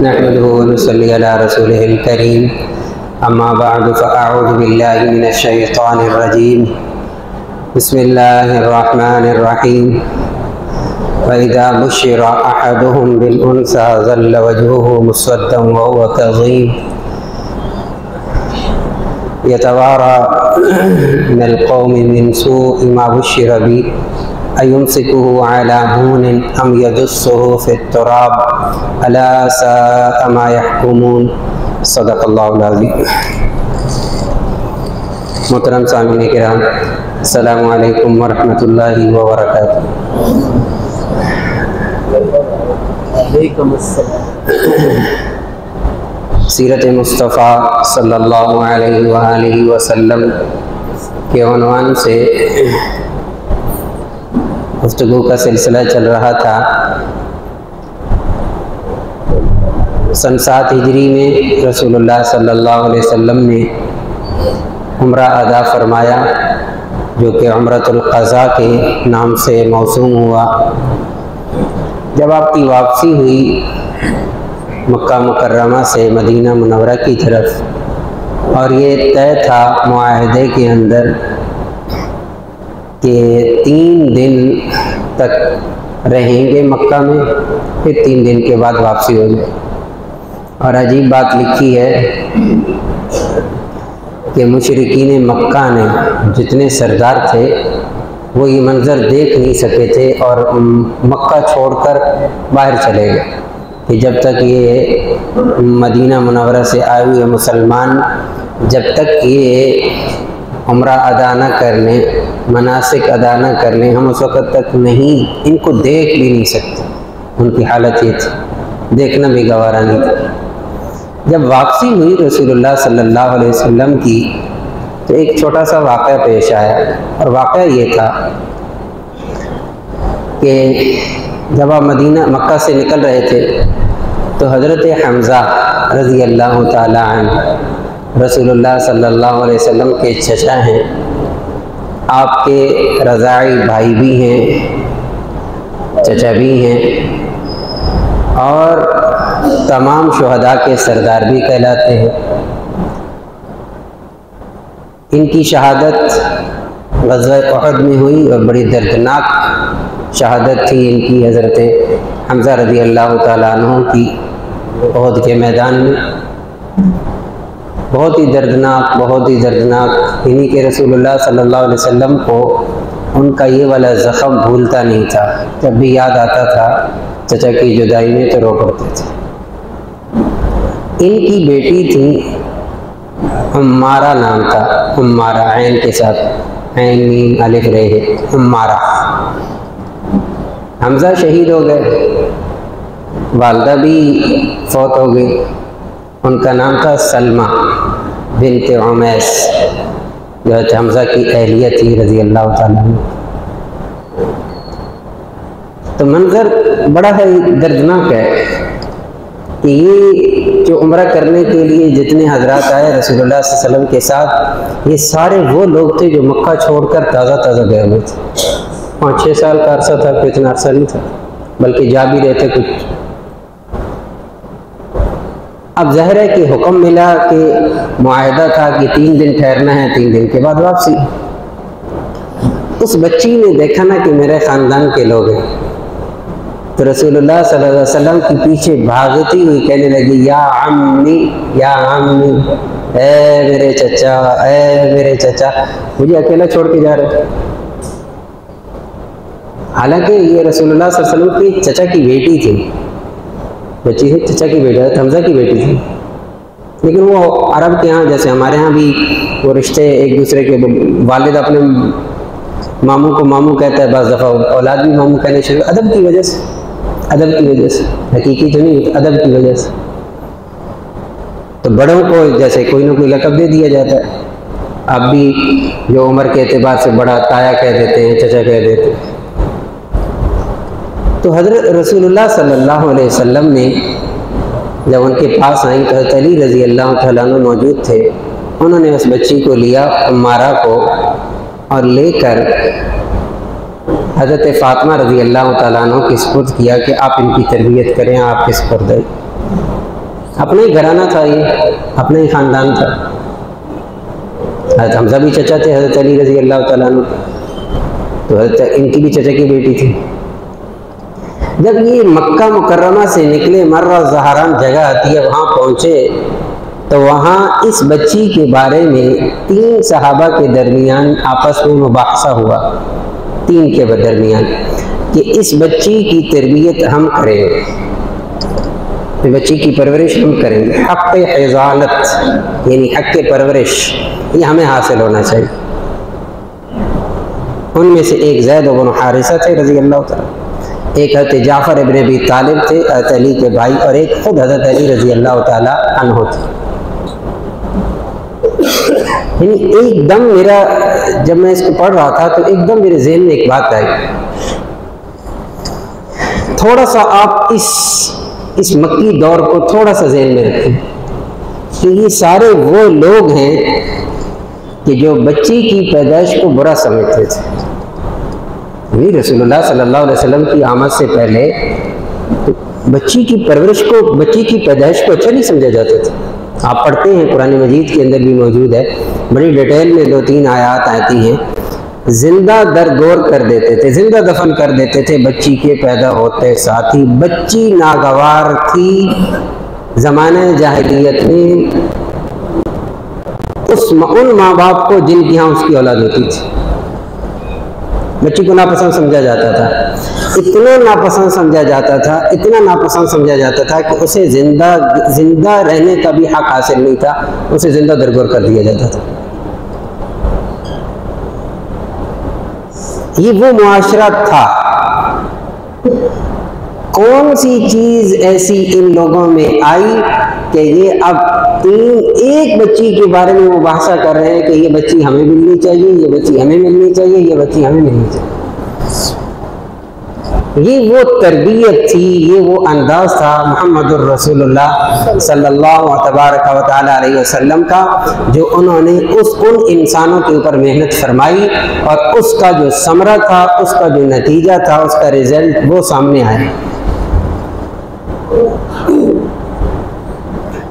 نحمده ونصلي على رسوله الكريم اما بعد فاعوذ بالله من الشيطان الرجيم بسم الله الرحمن الرحيم فإذا بشر أحدهم بالأنثى ظل وجهه مسودا وهو كظيم يتوارى من القوم من سوء ما بشر به أيمسكه على هون أم يدسه في التراب ألا ساء ما يحكمون صدق اللہ العظیم۔ محترم سامعین کرام، السلام علیکم ورحمۃ اللہ وبرکاتہ۔ وعلیکم السلام۔ سیرت مصطفیٰ صلی اللہ علیہ وآلہ وسلم کے عنوان سے گفتگو کا سلسلہ چل رہا تھا۔ سن 7 ہجری میں رسول اللہ صلی اللہ علیہ وسلم نے عمرہ ادا فرمایا، جو کہ عمرۃ القضاء کے نام سے موسوم ہوا۔ جب آپ کی واپسی ہوئی مکہ مکرمہ سے مدینہ منورہ کی طرف، اور یہ طے تھا معاہدے کے اندر کہ 3 دن تک رہیں گے مکہ میں، پھر 3 دن کے بعد واپسی ہو جائے۔ اور عجیب بات لکھی ہے کہ مشرکین مکہ نے جتنے سردار تھے وہ یہ منظر دیکھ نہیں سکے تھے اور مکہ چھوڑ کر باہر چلے گئے کہ جب تک یہ مدینہ منورہ سے آئے ہوئے مسلمان جب تک یہ عمرہ ادا نہ کر لیں، مناسک ادا نہ کر لیں، ہم اس وقت تک نہیں ان کو دیکھ بھی نہیں سکتے۔ ان کی حالت یہ تھی، دیکھنا بھی گوارا نہیں تھا۔ جب واپسی ہوئی رسول اللہ صلی اللہ علیہ وسلم کی تو ایک چھوٹا سا واقعہ پیش آیا، اور واقعہ یہ تھا کہ جب آپ مکہ سے نکل رہے تھے تو حضرت حمزہ رضی اللہ تعالی عنہ رسول اللہ صلی اللہ علیہ وسلم کے چچا ہیں، آپ کے رضاعی بھائی بھی ہیں، چچا بھی ہیں، اور تمام شہداء کے سردار بھی کہلاتے ہیں۔ ان کی شہادت غزوہ احد میں ہوئی اور بڑی دردناک شہادت تھی ان کی، حضرت حمزہ رضی اللہ تعالیٰ عنہ کی احد کے میدان میں۔ بہت ہی دردناک انہی کے رسول اللہ صلی اللہ علیہ وسلم کو ان کا یہ والا زخم بھولتا نہیں تھا، جب بھی یاد آتا تھا چچا کی جدائی میں تو رو پڑتے تھے۔ ان کی بیٹی تھی عمارہ، نام تھا عمارہ، عین کے ساتھ، عین میم الف رے، عمارہ۔ حمزہ شہید ہو گئے، والدہ بھی فوت ہو گئی، ان کا نام تھا سلمہ بنت عمیس، جو حمزہ کی اہلیہ تھی رضی اللہ تعالیٰ عنہ۔ تو منظر بڑا ہے دردناک ہے کہ یہ جو عمرہ کرنے کے لیے جتنے حضرات آئے رسول اللہ صلی اللہ علیہ وسلم کے ساتھ، یہ سارے وہ لوگ تھے جو مکہ چھوڑ کر تازہ گئے ہوئے تھے۔ 5-6 سال کا عرصہ تھا، کوئی اتنا عرصہ نہیں تھا، بلکہ جا بھی رہتے کچھ۔ اب ظاہر ہے کہ حکم ملا کہ معاہدہ تھا کہ 3 دن ٹھہرنا ہے، 3 دن کے بعد واپسی۔ اس بچی نے دیکھا نا کہ میرے خاندان کے لوگ ہیں، تو رسول اللہ صلی اللہ علیہ وسلم کی پیچھے بھاگتی ہوئی کہنے لگی، یا عمی یا عمی، اے میرے چچا، اے میرے چچا، مجھے اکیلا چھوڑ کے جا رہے۔ حالانکہ یہ رسول اللہ صلی اللہ علیہ وسلم کی چچا کی بیٹی تھی، بچی ہے چچا کی بیٹی، حمزہ کی بیٹی تھی، لیکن وہ عرب کے ہاں جیسے ہمارے ہاں بھی وہ رشتے ایک دوسرے کے، والد اپنے ماموں کو ماموں کہتا ہے، بعض دفعہ اولاد بھی ماموں کہنے شروع، ادب کی وجہ سے، حقیقی تو نہیں، ادب کی وجہ سے۔ تو بڑوں کو جیسے کوئی نہ کوئی لقب دے دیا جاتا ہے، اب بھی جو عمر کے اعتبار سے بڑا تایا کہہ دیتے ہیں، چچا کہہ دیتے ہیں۔ تو حضرت رسول اللہ صلی اللہ علیہ وسلم نے جب ان کے پاس آئیں تو حضرت علی رضی اللہ تعالیٰ عنہ موجود تھے، انہوں نے اس بچی کو لیا، عمارہ کو، اور لے کر حضرت فاطمہ رضی اللہ تعالیٰ عنہ کے سپرد کیا کہ آپ ان کی تربیت کریں، آپ کے سپرد ہے۔ اپنا ہی گھرانہ تھا، یہ اپنا ہی خاندان تھا. حضرت حمزہ بھی چچا تھے حضرت علی رضی اللہ تعالیٰ عنہ، تو حضرت ان کی بھی چچا کی بیٹی تھی. جب یہ مکہ مکرمہ سے نکلے، مرہ زہران جگہ آتی ہے، وہاں پہنچے تو وہاں اس بچی کے بارے میں 3 صحابہ کے درمیان آپس میں مباحثہ ہوا، 3 کے درمیان، کہ اس بچی کی تربیت ہم کریں گے، بچی کی پرورش ہم کریں گے، حق حضانت یعنی حق پرورش یہ ہمیں حاصل ہونا چاہیے. ان میں سے ایک زید بن حارثہ تھے رضی اللہ تعالیٰ، ایک حضرت جعفر ابن ابی طالب تھے حضرت علی کے بھائی، اور ایک خود حضرت علی رضی اللہ تعالیٰ عنہ تھے. یعنی ایک دم میرا، جب میں اس کو پڑھ رہا تھا تو ایک دم میرے ذہن میں ایک بات آئی. تھوڑا سا آپ اس مکی دور کو تھوڑا سا ذہن میں رکھیں کہ یہ سارے وہ لوگ ہیں کہ جو بچی کی پیدائش کو برا سمجھتے تھے. رسول اللہ صلی اللہ علیہ وسلم کی آمد سے پہلے بچی کی پرورش کو، بچی کی پیدائش کو اچھا نہیں سمجھا جاتا تھا. آپ پڑھتے ہیں قرآن مجید کے اندر بھی موجود ہے، بڑی ڈیٹیل میں 2-3 آیات آتی ہیں. زندہ درگور کر دیتے تھے، زندہ دفن کر دیتے تھے بچی کے پیدا ہوتے ساتھ ہی. بچی ناگوار تھی زمانہ جاہلیت میں ان ماں باپ کو جن کی ہاں اس کی اولاد ہوتی تھی. بچی کو ناپسند سمجھا جاتا تھا، اتنا ناپسند سمجھا جاتا تھا، اتنا ناپسند سمجھا جاتا تھا کہ اسے زندہ رہنے کا بھی حق حاصل نہیں تھا، اسے زندہ درگور کر دیا جاتا تھا. یہ وہ معاشرہ تھا. کون سی چیز ایسی ان لوگوں میں آئی کہ یہ اب ایک بچی کے بارے میں مباحثہ کر رہے ہیں کہ یہ بچی ہمیں ملنی چاہیے، یہ بچی ہمیں ملنی چاہیے، یہ بچی ہمیں ملنی چاہیے. یہ وہ تربیت تھی، یہ وہ انداز تھا محمد الرسول اللہ صلی اللہ تبارک و تعالیٰ علیہ وسلم کا، جو انہوں نے ان انسانوں کے اوپر محنت فرمائی، اور اس کا جو ثمرہ تھا، اس کا جو نتیجہ تھا، اس کا رزلٹ وہ سامنے آیا.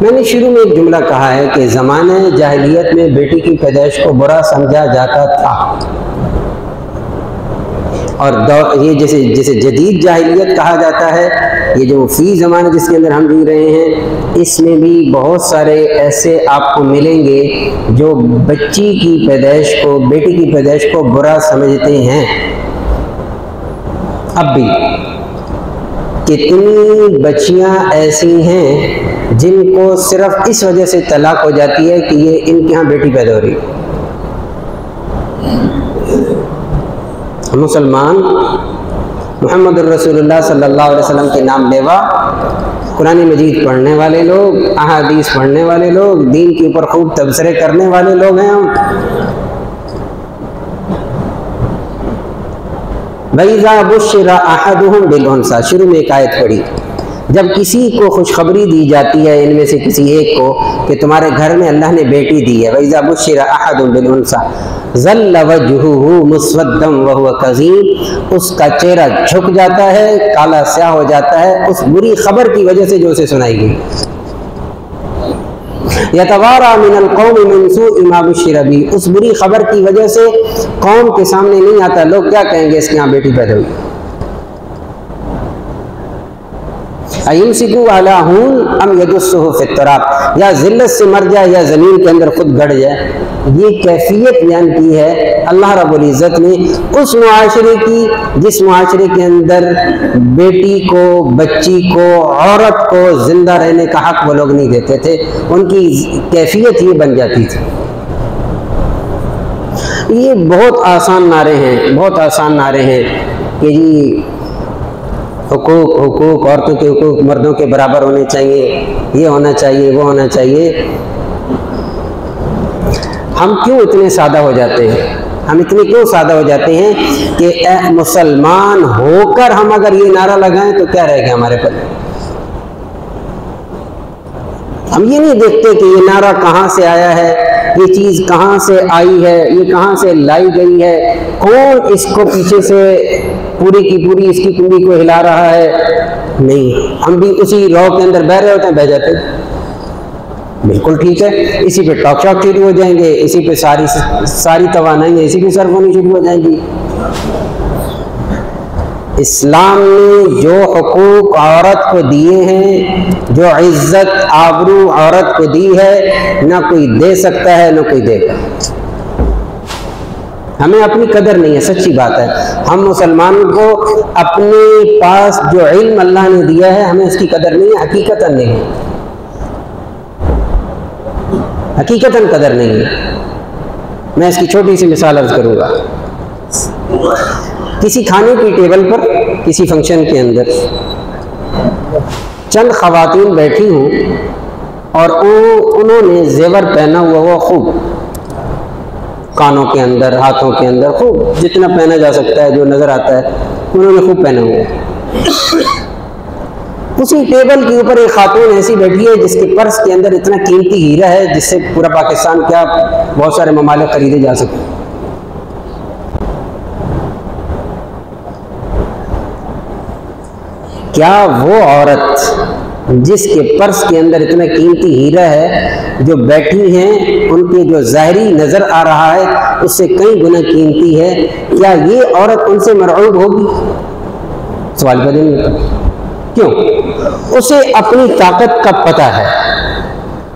میں نے شروع میں ایک جملہ کہا ہے کہ زمانہ جاہلیت میں بیٹی کی پیدائش کو برا سمجھا جاتا تھا، اور یہ جیسے جدید جاہلیت کہا جاتا ہے، یہ جو فی زمانہ جس کے اندر ہم جی رہے ہیں، اس میں بھی بہت سارے ایسے آپ کو ملیں گے جو بچی کی پیدائش کو، بیٹی کی پیدائش کو برا سمجھتے ہیں. اب بھی کتنی بچیاں ایسی ہیں جن کو صرف اس وجہ سے طلاق ہو جاتی ہے کہ یہ ان کے ہاں بیٹی پیدا ہو رہی ہے. مسلمان محمد الرسول اللہ صلی اللہ علیہ وسلم کے نام لیوا، قرآن مجید پڑھنے والے لوگ، احادیث پڑھنے والے لوگ، دین کے اوپر خوب تبصرے کرنے والے لوگ ہیں ہم. وَإِذَا بُشِّرَ أَحَدُهُمْ بِالْأُنثَىٰ، شروع میں ایک آیت پڑھی. جب کسی کو خوشخبری دی جاتی ہے ان میں سے کسی ایک کو کہ تمہارے گھر میں اللہ نے بیٹی دی ہے، وَإِذَا بُشِّرَ أَحَدٌ بِالْأُنثَىٰ ظَلَّ وَجْهُهُ مُسْوَدًّا وَهُوَ كَظِيمٌ، اس کا چہرہ جھک جاتا ہے، کالا سیاہ ہو جاتا ہے اس بری خبر کی وجہ سے جو اسے سنائی گئی. یتوارا من القوم من سوء ما بشر به، اس بری خبر کی وجہ سے قوم کے سامنے نہیں آتا، لوگ کیا کہیں گے اس کے یہاں بیٹی پیدا ہوئی. ایمسکو علی ہون ام یدسہ فی التراب، یا ذلت سے مر جائے یا زمین کے اندر خود گڑ جائے. یہ کیفیت بیان کی ہے اللہ رب العزت نے اس معاشرے کی جس معاشرے کے اندر بیٹی کو، بچی کو، عورت کو زندہ رہنے کا حق وہ لوگ نہیں دیتے تھے. ان کی کیفیت یہ بن جاتی تھی. یہ بہت آسان نعرے ہیں، بہت آسان نعرے ہیں کہ جی حقوق عورتوں کے حقوق مردوں کے برابر ہونے چاہیے، یہ ہونا چاہیے، وہ ہونا چاہیے. ہم کیوں اتنے سادہ ہو جاتے ہیں؟ ہم اتنے کیوں سادہ ہو جاتے ہیں کہ مسلمان ہو کر ہم اگر یہ نعرہ لگائیں تو کیا رہے گا ہمارے پر؟ ہم یہ نہیں دیکھتے کہ یہ نعرہ کہاں سے آیا ہے، یہ چیز کہاں سے آئی ہے، یہ کہاں سے لائی گئی ہے، کون اس کو پیچھے سے پوری کی پوری اس کی کنڈی کو ہلا رہا ہے. نہیں، ہم بھی اسی رو کے اندر بہ رہے ہوتے ہیں، بہ جاتے ہیں، بالکل ٹھیک ہے، اسی پہ ٹاک شاک شروع ہو جائیں گے، اسی پہ ساری توانائیاں اسی پہ صرف ہونی شروع ہو جائیں گی۔ اسلام نے جو حقوق عورت کو دیے ہیں، جو عزت آبرو عورت کو دی ہے، نہ کوئی دے سکتا ہے نہ کوئی دے گا۔ ہمیں اپنی قدر نہیں ہے، سچی بات ہے، ہم مسلمانوں کو اپنے پاس جو علم اللہ نے دیا ہے ہمیں اس کی قدر نہیں ہے، حقیقتاً نہیں ہے، حقیقتاً قدر نہیں ہے۔ میں اس کی چھوٹی سی مثال عرض کروں گا۔ کسی کھانے کی ٹیبل پر کسی فنکشن کے اندر چند خواتین بیٹھی ہوں اور انہوں نے زیور پہنا ہوا وہ خوب، کانوں کے اندر، ہاتھوں کے اندر، خوب جتنا پہنا جا سکتا ہے، جو نظر آتا ہے انہوں نے خوب پہنا ہوا ہے۔ اسی ٹیبل کے اوپر ایک خاتون ایسی بیٹھی ہے جس کے پرس کے اندر اتنا قیمتی ہیرا ہے جس سے پورا پاکستان کیا بہت سارے ممالک خریدے جا سکتے۔ کیا وہ عورت جس کے پرس کے اندر اتنا قیمتی ہیرا ہے، جو بیٹھی ہیں ان کے جو ظاہری نظر آ رہا ہے اس سے کئی گنا قیمتی ہے، کیا یہ عورت ان سے مرعوب ہوگی؟ سوال پیدا نہیں ہوتا۔ کیوں؟ اسے اپنی طاقت کا پتہ ہے،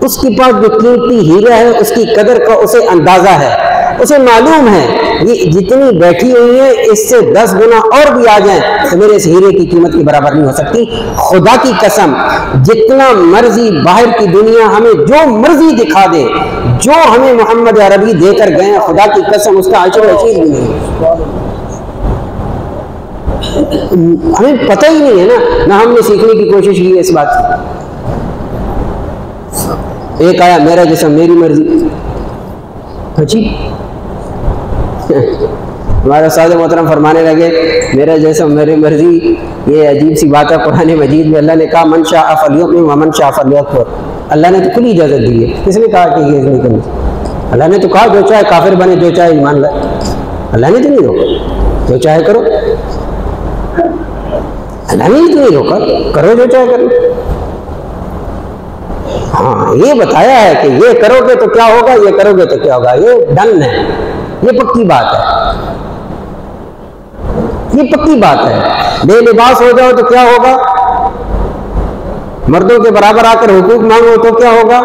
اس کے پاس جو قیمتی ہیرا ہے اس کی قدر کا اسے اندازہ ہے، اسے معلوم ہے یہ جتنی بیٹھی ہوئی ہے اس سے 10 گنا اور بھی آ جائیں تو میرے اس ہیرے کی قیمت کے برابر نہیں ہو سکتی۔ خدا کی قسم، جتنا مرضی باہر کی دنیا ہمیں جو مرضی دکھا دے، جو ہمیں محمد عربی دے کر گئے، خدا کی قسم اس کا عشر نصیب بھی نہیں ہے۔ ہمیں پتہ ہی نہیں ہے نہ ہم نے سیکھنے کی کوشش کی ہے اس بات کی۔ ایک آیا میرا جسم میری مرضی، اچھی ہمارا استاد محترم فرمانے لگے میرا جسم میری مرضی، یہ عجیب سی بات ہے، قرآن مجید میں اللہ نے کہا من شاء فلیؤمن ومن شاء فلیکفر، اللہ نے تو کھلی اجازت دی ہے، کس نے کہا کہ یہ نہیں کرنا؟ اللہ نے تو کہا جو چاہے کافر بنے، جو چاہے ایمان لائے، اللہ نے تو نہیں روکا، جو چاہے کرو، اللہ نے تو نہیں روکا، کرو جو چاہے کرو۔ ہاں یہ بتایا ہے کہ یہ کرو گے تو کیا ہوگا، یہ کرو گے تو کیا ہوگا، یہ ڈن ہے، یہ پکی بات ہے، یہ پکی بات ہے۔ بے لباس ہو جاؤ تو کیا ہوگا، مردوں کے برابر آ کر حقوق مانگو تو کیا ہوگا،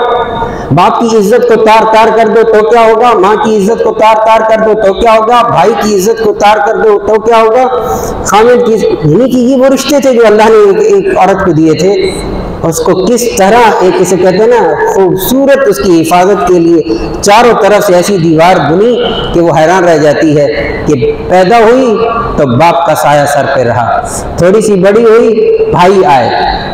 باپ کی عزت کو تار تار کر دو تو کیا ہوگا، ماں کی عزت کو تار تار کر دو تو کیا ہوگا، بھائی کی عزت کو تار کر دو تو کیا ہوگا، خامد کی، یعنی کہ یہ وہ رشتے تھے جو اللہ نے ایک عورت کو دیے تھے، اس کو کس طرح ایک اسے کہتے ہیں نا خوبصورت اس کی حفاظت کے لیے چاروں طرف سے ایسی دیوار بنی کہ وہ حیران رہ جاتی ہے کہ پیدا ہوئی تو باپ کا سایہ سر پہ رہا، تھوڑی سی بڑی ہوئی بھائی آئے،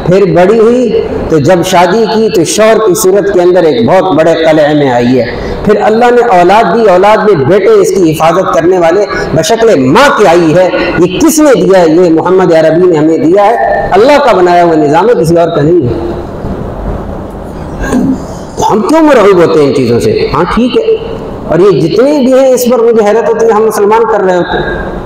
پھر بڑی ہوئی تو جب شادی کی تو شوہر کی صورت کے اندر ایک بہت بڑے قلعے میں آئی ہے، پھر اللہ نے اولاد دی، اولاد میں بیٹے اس کی حفاظت کرنے والے بشکل ماں کی آئی ہے۔ یہ کس نے دیا ہے؟ یہ محمد عربی نے ہمیں دیا ہے، اللہ کا بنایا ہوا نظام ہے، کسی اور کا نہیں ہے۔ ہم کیوں مرعوب ہوتے ہیں ان چیزوں سے؟ ہاں ٹھیک ہے، اور یہ جتنے بھی ہیں اس پر مجھے حیرت ہوتی ہے، ہم مسلمان کر رہے ہوتے ہیں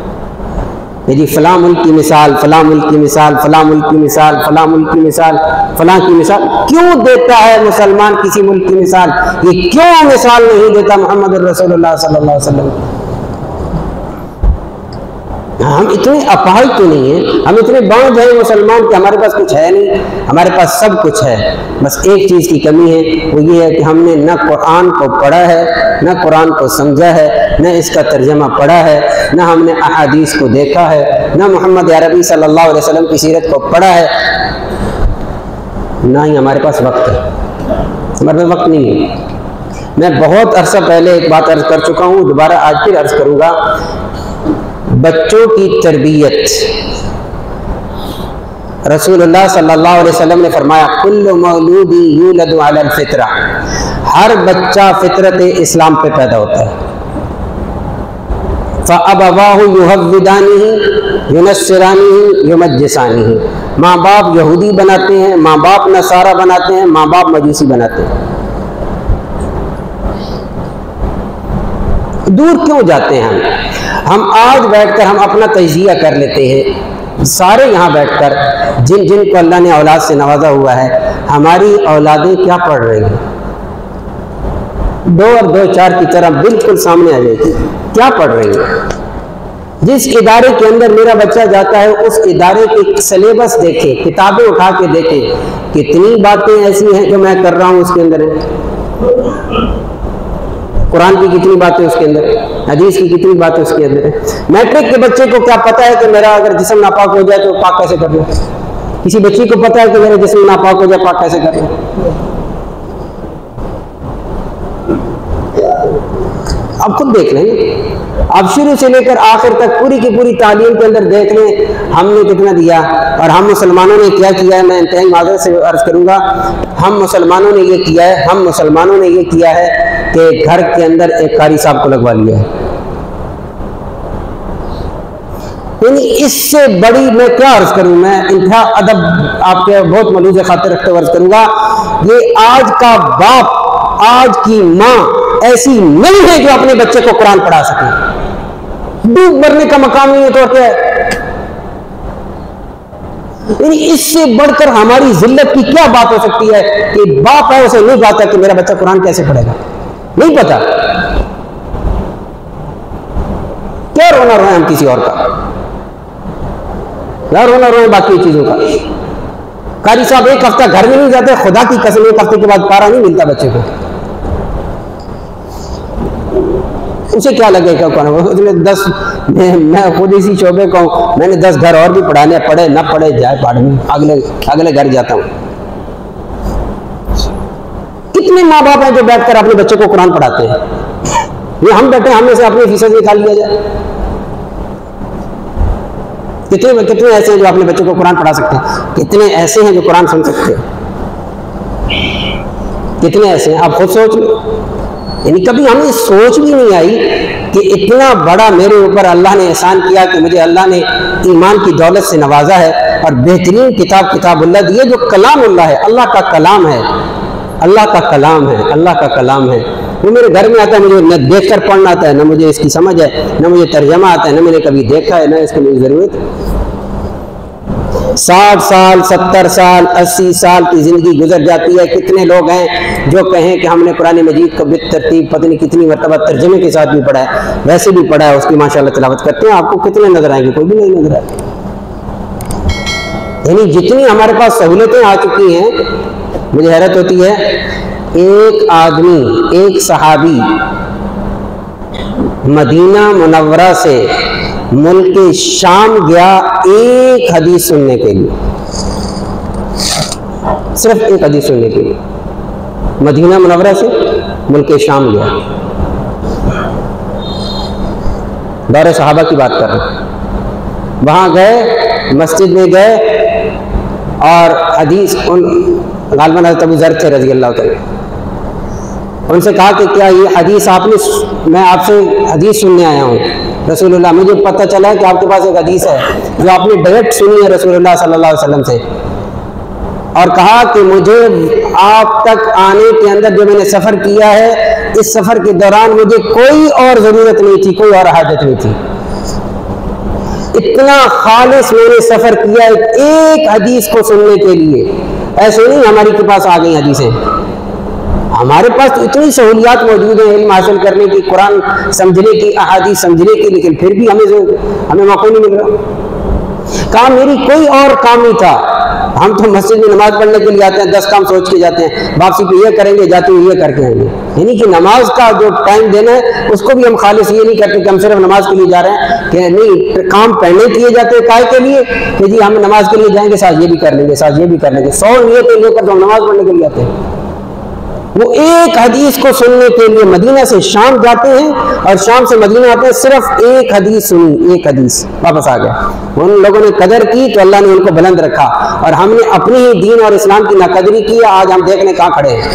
جی فلاں ملک کی مثال، فلاں ملک کی مثال، فلاں ملک کی مثال، فلاں ملک کی مثال، فلاں کی مثال کیوں دیتا ہے مسلمان کسی ملک کی مثال؟ یہ کیوں مثال نہیں دیتا محمد رسول اللہ صلی اللہ علیہ وسلم؟ ہم اتنے اپاہج تو نہیں ہیں، ہم اتنے بانجھ ہیں مسلمان کہ ہمارے پاس کچھ ہے نہیں، ہمارے پاس سب کچھ ہے، بس ایک چیز کی کمی ہے، وہ یہ ہے کہ ہم نے نہ قرآن کو پڑھا ہے، نہ قرآن کو سمجھا ہے، نہ اس کا ترجمہ پڑھا ہے، نہ ہم نے احادیث کو دیکھا ہے، نہ محمد عربی صلی اللہ علیہ وسلم کی سیرت کو پڑھا ہے، نہ ہی ہمارے پاس وقت ہے، ہمارے پاس وقت نہیں ہے۔ میں بہت عرصہ پہلے ایک بات عرض کر چکا ہوں، دوبارہ آج پھر عرض کروں گا، بچوں کی تربیت، رسول اللہ صلی اللہ علیہ وسلم نے فرمایا کل مولود یولد علی الفطرہ، ہر بچہ فطرت اسلام پہ پیدا ہوتا ہے، فَأَبَوَاهُ يُهَوِّدَانِهِ يُنَصِّرَانِهِ يُمَجِّسَانِهِ، ماں باپ یہودی بناتے ہیں، ماں باپ نصارہ بناتے ہیں، ماں باپ مجوسی بناتے ہیں۔ دور کیوں جاتے ہیں ہم آج بیٹھ کر ہم اپنا تجزیہ کر لیتے ہیں سارے یہاں بیٹھ کر جن جن کو اللہ نے اولاد سے نوازا ہوا ہے، ہماری اولادیں کیا پڑھ رہی ہیں؟ 2 اور 2 4 کی طرح بالکل سامنے آ جائے گی، کیا پڑھ رہی ہیں؟ جس ادارے کے اندر میرا بچہ جاتا ہے اس ادارے کے سلیبس دیکھیں، کتابیں اٹھا کے دیکھیں، کتنی باتیں ایسی ہیں جو میں کر رہا ہوں اس کے اندر ہے، قرآن کی کتنی باتیں اس کے اندر ہے، حدیث کی کتنی باتیں اس کے اندر ہے۔ میٹرک کے بچے کو کیا پتا ہے کہ میرا اگر جسم ناپاک ہو جائے تو پاک کیسے کر لوں؟ کسی بچی کو پتا ہے کہ میرا جسم ناپاک ہو جائے پاک کیسے کر لوں؟ اب خود دیکھ لیں گے، اب شروع سے لے کر آخر تک پوری کی پوری تعلیم کے اندر دیکھ لیں ہم نے کتنا دیا، اور ہم مسلمانوں نے کیا کیا ہے۔ میں انتہائی معذرت سے عرض کروں گا، ہم مسلمانوں نے یہ کیا ہے، ہم مسلمانوں نے یہ کیا ہے کہ گھر کے اندر ایک قاری صاحب کو لگوا لیا ہے۔ یعنی اس سے بڑی میں کیا عرض کروں، میں انتہا ادب آپ کے بہت ملوز خاطر رکھتے ہوئے عرض کروں گا، یہ آج کا باپ، آج کی ماں ایسی نہیں ہے جو اپنے بچے کو قرآن پڑھا سکے۔ ڈوب مرنے کا مقام نہیں ہے تو کیا ہے؟ یعنی اس سے بڑھ کر ہماری ذلت کی کیا بات ہو سکتی ہے کہ باپ ہے اسے نہیں پتا کہ میرا بچہ قرآن کیسے پڑھے گا، نہیں پتا۔ کیا رونا روئے ہم کسی اور کا، کیا رونا روئے باقی چیزوں کا۔ قاری صاحب ایک ہفتہ گھر میں نہیں جاتے، خدا کی قسم ایک ہفتے کے بعد پارا نہیں ملتا بچے کو، اسے کیا لگے گا اس نے 10 میں خود اسی شعبے کا ہوں، میں نے 10 گھر اور بھی پڑھانے، پڑھے نہ پڑھے جائے پاڑ میں، اگلے گھر جاتا ہوں۔ کتنے ماں باپ ہیں جو بیٹھ کر اپنے بچے کو قرآن پڑھاتے ہیں؟ یہ ہم بیٹھے ہم میں سے اپنی فیصد نکال لیا جائے۔ کتنے ایسے ہیں جو اپنے بچے کو قرآن پڑھا سکتے ہیں؟ کتنے ایسے ہیں جو قرآن سن سکتے ہیں؟ کتنے ایسے ہیں؟ آپ خود سوچ لیں۔ یعنی کبھی ہمیں سوچ بھی نہیں آئی کہ اتنا بڑا میرے اوپر اللہ نے احسان کیا کہ مجھے اللہ نے ایمان کی دولت سے نوازا ہے، اور بہترین کتاب اللہ دی ہے جو کلام اللہ ہے، اللہ کا کلام ہے، اللہ کا کلام ہے، اللہ کا کلام ہے۔ وہ میرے گھر میں آتا ہے، مجھے نہ دیکھ کر پڑھنا آتا ہے، نہ مجھے اس کی سمجھ ہے، نہ مجھے ترجمہ آتا ہے، نہ میں نے کبھی دیکھا ہے، نہ اس کی مجھے ضرورت ہے۔ 60 سال 70 سال 80 سال کی زندگی گزر جاتی ہے۔ کتنے لوگ ہیں جو کہیں کہ ہم نے قرآن مجید کو بالترتیب پتہ نہیں کتنی مرتبہ ترجمے کے ساتھ بھی پڑھا ہے، ویسے بھی پڑھا ہے، اس کی ماشاءاللہ تلاوت کرتے ہیں، آپ کو کتنے نظر آئیں گے؟ کوئی بھی نہیں نظر آئے۔ یعنی جتنی ہمارے پاس سہولتیں آ چکی ہیں، مجھے حیرت ہوتی ہے، ایک آدمی، ایک صحابی مدینہ منورہ سے ملک شام گیا ایک حدیث سننے کے لیے، صرف ایک حدیث سننے کے لیے مدینہ منورہ سے ملک شام گیا۔ دور صحابہ کی بات کر رہے ہیں، وہاں گئے، مسجد میں گئے، اور حدیث غالباً حضرت ابو ذر تھے رضی اللہ تعالیٰ، ان سے کہا کہ کیا یہ حدیث میں آپ سے حدیث سننے آیا ہوں رسول اللہ، مجھے پتہ چلا ہے کہ آپ کے پاس ایک حدیث ہے جو آپ نے ڈائریکٹ سنی ہے رسول اللہ صلی اللہ علیہ وسلم سے، اور کہا کہ مجھے آپ تک آنے کے اندر جو میں نے سفر کیا ہے، اس سفر کے دوران مجھے کوئی اور ضرورت نہیں تھی، کوئی اور حاجت نہیں تھی، اتنا خالص میں نے سفر کیا ایک حدیث کو سننے کے لیے۔ ایسے نہیں ہماری کے پاس آ گئی حدیثیں، ہمارے پاس تو اتنی سہولیات موجود ہیں علم حاصل کرنے کی، قرآن سمجھنے کی، احادیث سمجھنے کی، لیکن پھر بھی ہمیں موقع نہیں مل رہا۔ کام میری کوئی اور کام نہیں تھا، ہم تو مسجد میں نماز پڑھنے کے لیے آتے ہیں، 10 کام سوچ کے جاتے ہیں، واپسی پہ یہ کریں گے، جاتے ہوئے یہ کر کے آئیں گے۔ یعنی کہ نماز کا جو ٹائم دینا ہے اس کو بھی ہم خالص یہ نہیں کرتے کہ ہم صرف نماز کے لیے جا رہے ہیں، کہ نہیں، کام پہلے کیے جاتے ہیں کائے کے لیے کہ جی ہم نماز کے لیے جائیں گے، ساتھ یہ بھی کر لیں گے، ساتھ یہ بھی کر لیں گے، 100 نیتیں لے کر تو ہم نماز پڑھنے کے لیے آتے ہیں۔ وہ ایک حدیث کو سننے کے لیے مدینہ سے شام جاتے ہیں، اور شام سے مدینہ آتے ہیں، صرف ایک حدیث سنی، ایک حدیث، واپس آ گیا۔ ان لوگوں نے قدر کی تو اللہ نے ان کو بلند رکھا، اور ہم نے اپنی ہی دین اور اسلام کی ناقدری کی، آج ہم دیکھنے کہاں کھڑے ہیں۔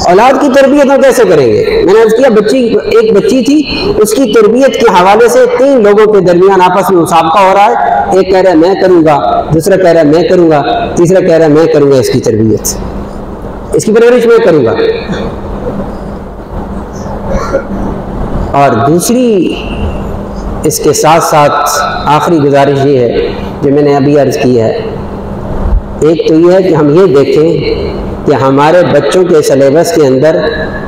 اولاد کی تربیت ہم کیسے کریں گے؟ میں نے عرض کیا ایک بچی تھی، اس کی تربیت کے حوالے سے 3 لوگوں کے درمیان آپس میں مسابقہ ہو رہا ہے، ایک کہہ رہا ہے میں کروں گا، دوسرا کہہ رہا ہے میں کروں گا، تیسرا کہہ رہا ہے میں کروں گا اس کی تربیت، اس کی پرورش میں کروں گا۔ اور دوسری اس کے ساتھ ساتھ آخری گزارش یہ ہے جو میں نے ابھی عرض کی ہے، ایک تو یہ ہے کہ ہم یہ دیکھیں کہ ہمارے بچوں کے سلیبس کے اندر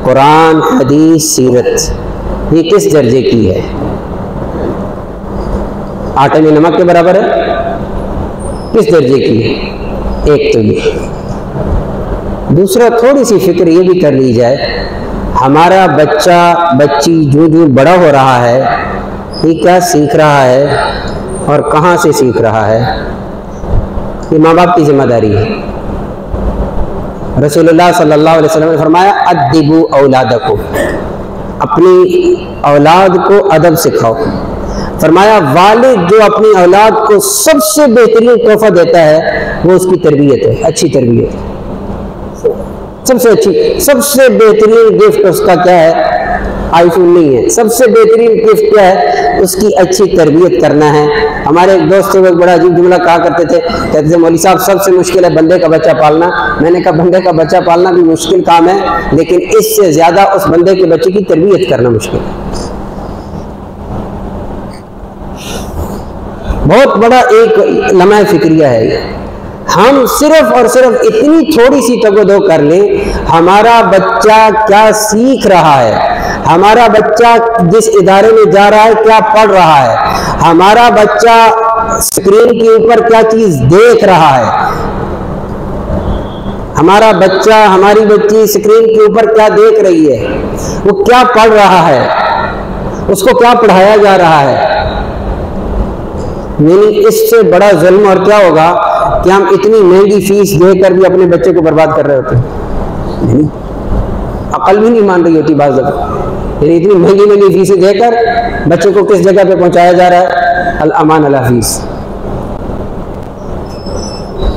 قرآن، حدیث، سیرت یہ کس درجے کی ہے؟ آٹے میں نمک کے برابر ہے؟ کس درجے کی ہے؟ ایک تو یہ۔ دوسرا، تھوڑی سی فکر یہ بھی کر لی جائے، ہمارا بچہ بچی جو بڑا ہو رہا ہے یہ کیا سیکھ رہا ہے اور کہاں سے سیکھ رہا ہے؟ یہ ماں باپ کی ذمہ داری ہے۔ رسول اللہ صلی اللہ علیہ وسلم نے فرمایا ادبوا اولادکم، اپنی اولاد کو ادب سکھاؤ۔ فرمایا والد جو اپنی اولاد کو سب سے بہترین تحفہ دیتا ہے وہ اس کی تربیت ہے، اچھی تربیت۔ سب سے اچھی، سب سے بہترین گفٹ اس کا کیا ہے؟ آئی فون نہیں ہے، سب سے بہترین گفٹ کیا ہے؟ اس کی اچھی تربیت کرنا ہے۔ ہمارے ایک دوست تھے، وہ ایک بڑا عجیب جملہ کہا کرتے تھے، کہتے تھے مولوی صاحب سب سے مشکل ہے بندے کا بچہ پالنا۔ میں نے کہا بندے کا بچہ پالنا بھی مشکل کام ہے، لیکن اس سے زیادہ اس بندے کے بچے کی تربیت کرنا مشکل ہے۔ بہت بڑا ایک لمحہ فکریہ ہے یہ۔ ہم صرف اور صرف اتنی تھوڑی سی تگودو کر لیں، ہمارا بچہ کیا سیکھ رہا ہے، ہمارا بچہ جس ادارے میں جا رہا ہے کیا پڑھ رہا ہے، ہمارا بچہ اسکرین کے اوپر کیا چیز دیکھ رہا ہے، ہمارا بچہ ہماری بچی اسکرین کے اوپر کیا دیکھ رہی ہے، وہ کیا پڑھ رہا ہے، اس کو کیا پڑھایا جا رہا ہے۔ یعنی اس سے بڑا ظلم اور کیا ہوگا کہ ہم اتنی مہنگی فیس دے کر بھی اپنے بچے کو برباد کر رہے ہوتے ہیں، عقل بھی نہیں مان رہی ہوتی بعض دفعہ۔ یعنی اتنی مہنگی فیسیں دے کر بچے کو کس جگہ پہ پہنچایا جا رہا ہے؟ الامان الحفیظ۔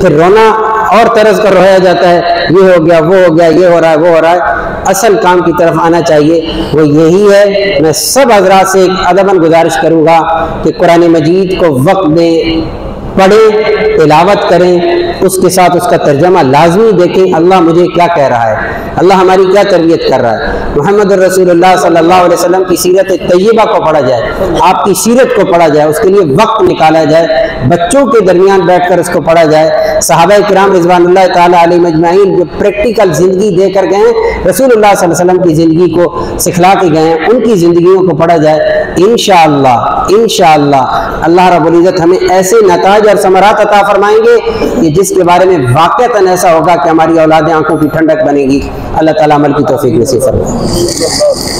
پھر رونا اور طرز کر رویا جاتا ہے، یہ ہو گیا، وہ ہو گیا، یہ ہو رہا ہے، وہ ہو رہا ہے۔ اصل کام کی طرف آنا چاہیے، وہ یہی ہے۔ میں سب حضرات سے ایک ادباً گزارش کروں گا کہ قرآن مجید کو وقت دیں، پڑھیں، تلاوت کریں، اس کے ساتھ اس کا ترجمہ لازمی دیکھیں، اللہ مجھے کیا کہہ رہا ہے، اللہ ہماری کیا تربیت کر رہا ہے۔ محمد رسول اللہ صلی اللہ علیہ وسلم کی سیرت طیبہ کو پڑھا جائے، آپ کی سیرت کو پڑھا جائے، اس کے لیے وقت نکالا جائے، بچوں کے درمیان بیٹھ کر اس کو پڑھا جائے۔ صحابہ کرام رضوان اللہ تعالیٰ علیہ مجمعین جو پریکٹیکل زندگی دے کر گئے ہیں، رسول اللہ صلی اللہ علیہ وسلم کی زندگی کو سکھلا کے گئے ہیں، ان کی زندگیوں کو پڑھا جائے۔ انشاءاللہ اللہ رب العزت ہمیں ایسے نتائج اور ثمرات عطا فرمائیں گے کہ جس کے بارے میں واقعتاً ایسا ہوگا کہ ہماری اولادیں آنکھوں کی ٹھنڈک بنے گی۔ اللہ تعالیٰ عمل کی توفیق نصیب فرمائے۔